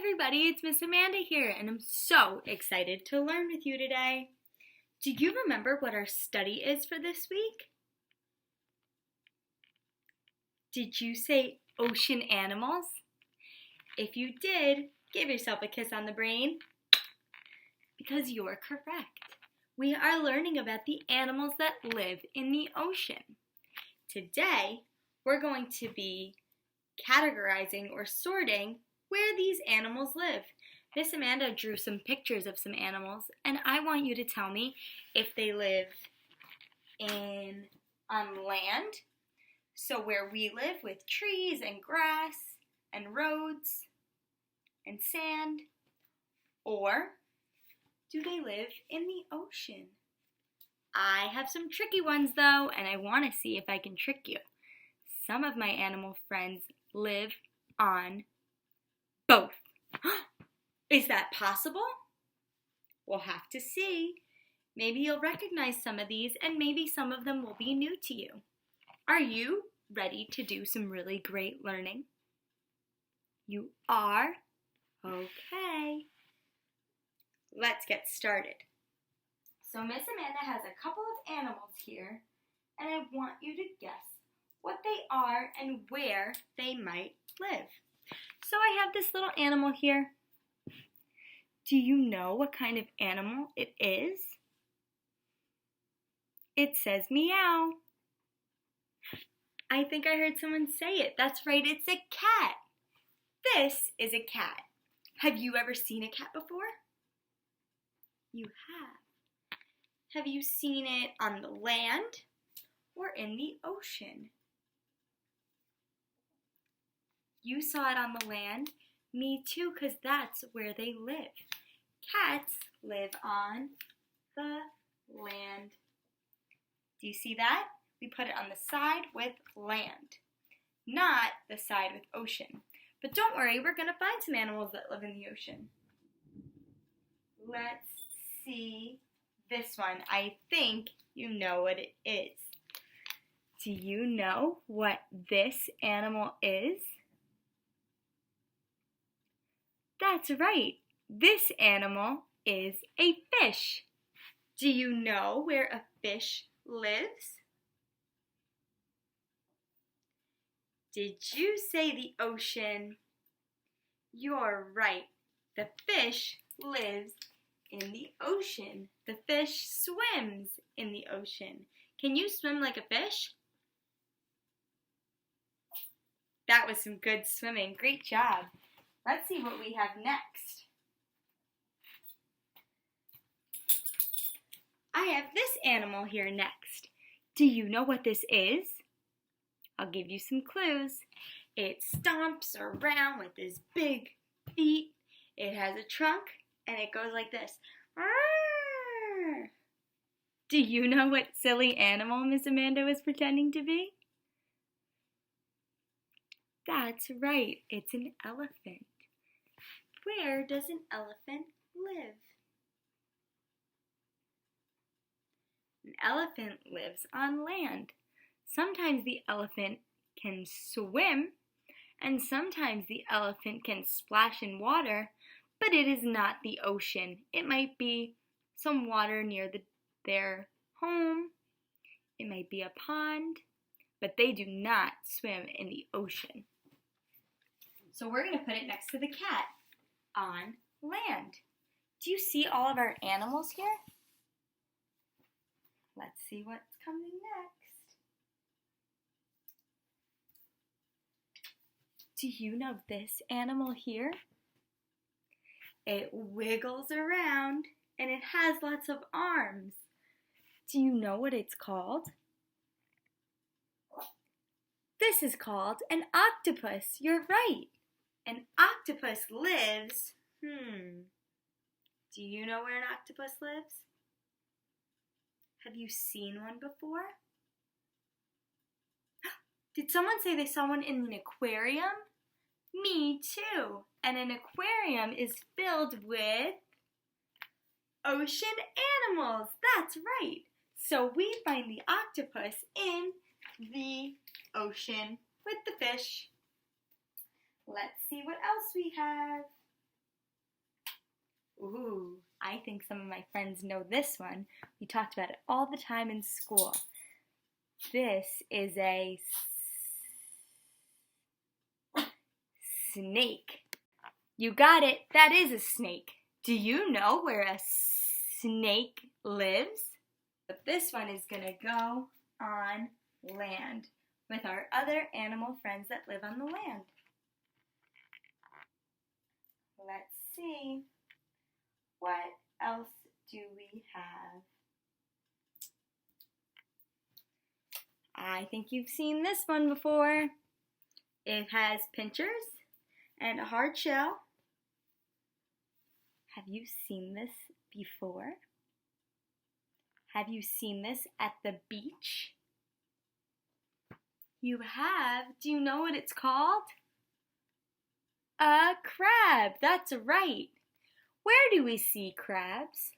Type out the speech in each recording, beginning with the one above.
everybody, it's Miss Amanda here, and I'm so excited to learn with you today. Do you remember what our study is for this week? Did you say ocean animals? If you did, give yourself a kiss on the brain, because you're correct. We are learning about the animals that live in the ocean. Today, we're going to be categorizing or sorting where these animals live. Miss Amanda drew some pictures of some animals, and I want you to tell me if they live on land, so where we live with trees and grass and roads and sand, or do they live in the ocean? I have some tricky ones though, and I want to see if I can trick you. Some of my animal friends live on both. Is that possible? We'll have to see. Maybe you'll recognize some of these, and maybe some of them will be new to you. Are you ready to do some really great learning? You are? Okay. Let's get started. So Miss Amanda has a couple of animals here, and I want you to guess what they are and where they might live. So I have this little animal here. Do you know what kind of animal it is? It says meow. I think I heard someone say it. That's right, it's a cat. This is a cat. Have you ever seen a cat before? You have. Have you seen it on the land or in the ocean? You saw it on the land. Me too, because that's where they live. Cats live on the land. Do you see that? We put it on the side with land, not the side with ocean. But don't worry, we're going to find some animals that live in the ocean. Let's see this one. I think you know what it is. Do you know what this animal is? That's right. This animal is a fish. Do you know where a fish lives? Did you say the ocean? You're right. The fish lives in the ocean. The fish swims in the ocean. Can you swim like a fish? That was some good swimming. Great job. Let's see what we have next. I have this animal here next. Do you know what this is? I'll give you some clues. It stomps around with his big feet. It has a trunk, and it goes like this. Arr! Do you know what silly animal Miss Amanda was pretending to be? That's right, it's an elephant. Where does an elephant live? An elephant lives on land. Sometimes the elephant can swim, and sometimes the elephant can splash in water, but it is not the ocean. It might be some water near their home. It might be a pond, but they do not swim in the ocean. So we're going to put it next to the cat on land. Do you see all of our animals here? Let's see what's coming next. Do you know this animal here? It wiggles around and it has lots of arms. Do you know what it's called? This is called an octopus. You're right. An octopus lives, do you know where an octopus lives? Have you seen one before? Did someone say they saw one in an aquarium? Me too. And an aquarium is filled with ocean animals. That's right. So we find the octopus in the ocean with the fish. Let's see what else we have. Ooh, I think some of my friends know this one. We talked about it all the time in school. This is a snake. You got it, that is a snake. Do you know where a snake lives? But this one is gonna go on land with our other animal friends that live on the land. Let's see. What else do we have? I think you've seen this one before. It has pinchers and a hard shell. Have you seen this before? Have you seen this at the beach? You have. Do you know what it's called? A crab. That's right. Where do we see crabs?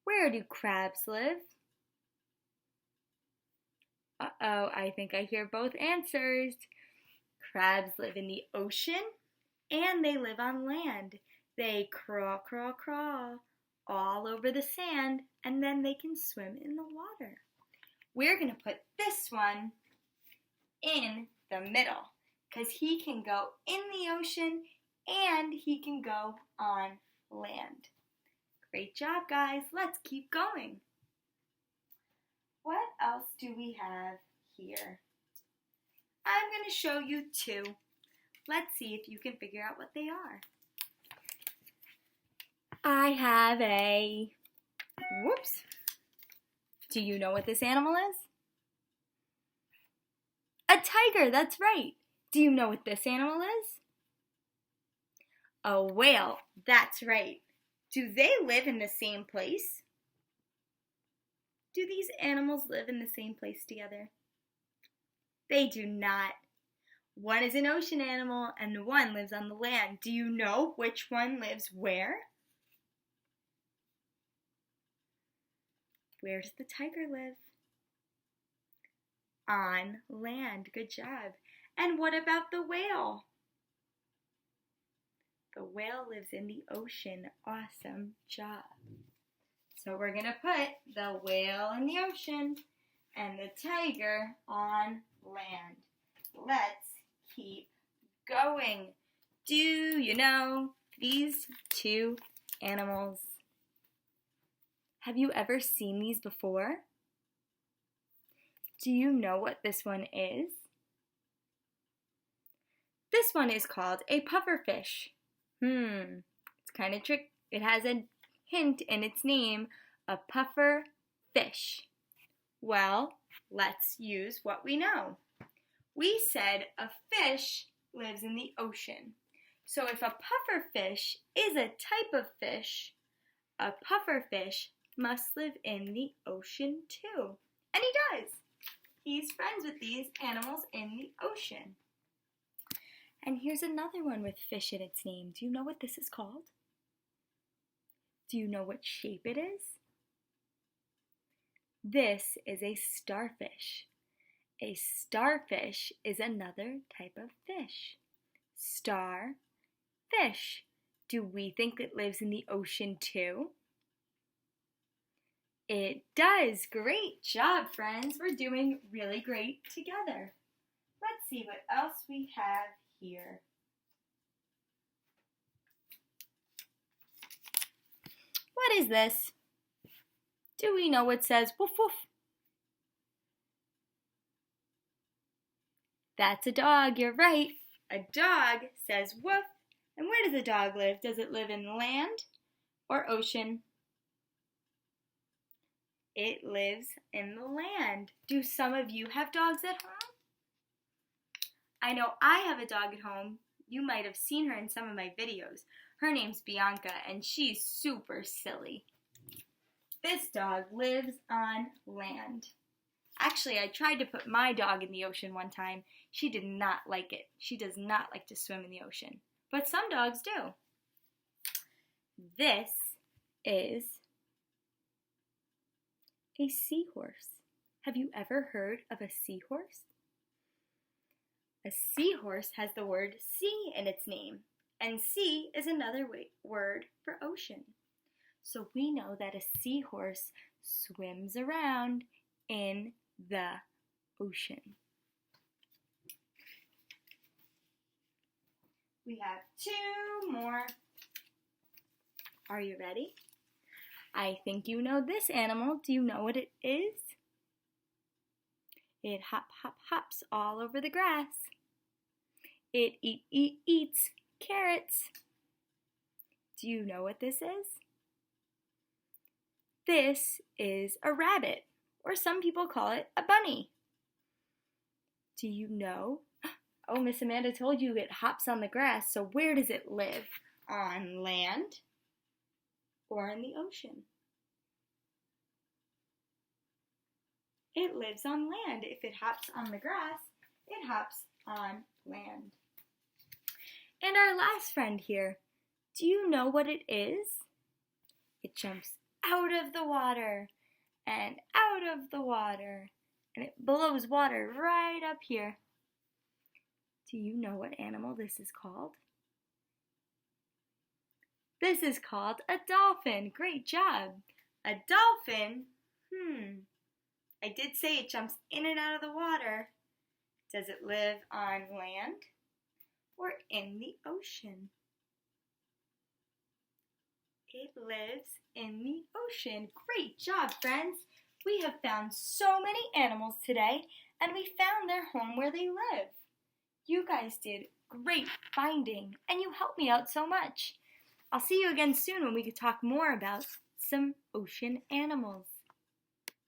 Where do crabs live? Uh-oh, I think I hear both answers. Crabs live in the ocean and they live on land. They crawl, crawl, crawl all over the sand and then they can swim in the water. We're going to put this one in the middle because he can go in the ocean and he can go on land. Great job, guys. Let's keep going. What else do we have here? I'm going to show you two. Let's see if you can figure out what they are. I have a, whoops. Do you know what this animal is? A tiger, that's right. Do you know what this animal is? A whale, that's right. Do they live in the same place? Do these animals live in the same place together? They do not. One is an ocean animal and one lives on the land. Do you know which one lives where? Where does the tiger live? On land. Good job. And what about the whale? The whale lives in the ocean. Awesome job. So we're going to put the whale in the ocean and the tiger on land. Let's keep going. Do you know these two animals? Have you ever seen these before? Do you know what this one is? This one is called a pufferfish. It's kind of tricky. It has a hint in its name, a puffer fish. Well, let's use what we know. We said a fish lives in the ocean. So if a puffer fish is a type of fish, a puffer fish must live in the ocean too. And he does. He's friends with these animals in the ocean. And here's another one with fish in its name. Do you know what this is called? Do you know what shape it is? This is a starfish. A starfish is another type of fish. Starfish. Do we think it lives in the ocean too? It does. Great job, friends. We're doing really great together. Let's see what else we have here. What is this? Do we know what says woof woof? That's a dog, you're right. A dog says woof. And where does a dog live? Does it live in land or ocean? It lives in the land. Do some of you have dogs at home? I know I have a dog at home. You might have seen her in some of my videos. Her name's Bianca and she's super silly. This dog lives on land. Actually, I tried to put my dog in the ocean one time. She did not like it. She does not like to swim in the ocean. But some dogs do. This is a seahorse. Have you ever heard of a seahorse? A seahorse has the word sea in its name. And sea is another word for ocean. So we know that a seahorse swims around in the ocean. We have 2 more. Are you ready? I think you know this animal. Do you know what it is? It hops all over the grass. It eats carrots. Do you know what this is? This is a rabbit, or some people call it a bunny. Do you know? Oh, Miss Amanda told you it hops on the grass, so where does it live? On land or in the ocean? It lives on land. If it hops on the grass, it hops on land. And our last friend here, do you know what it is? It jumps out of the water and out of the water, and it blows water right up here. Do you know what animal this is called? This is called a dolphin. Great job. A dolphin, I did say it jumps in and out of the water. Does it live on land or in the ocean? It lives in the ocean. Great job, friends. We have found so many animals today, and we found their home where they live. You guys did great finding, and you helped me out so much. I'll see you again soon when we can talk more about some ocean animals.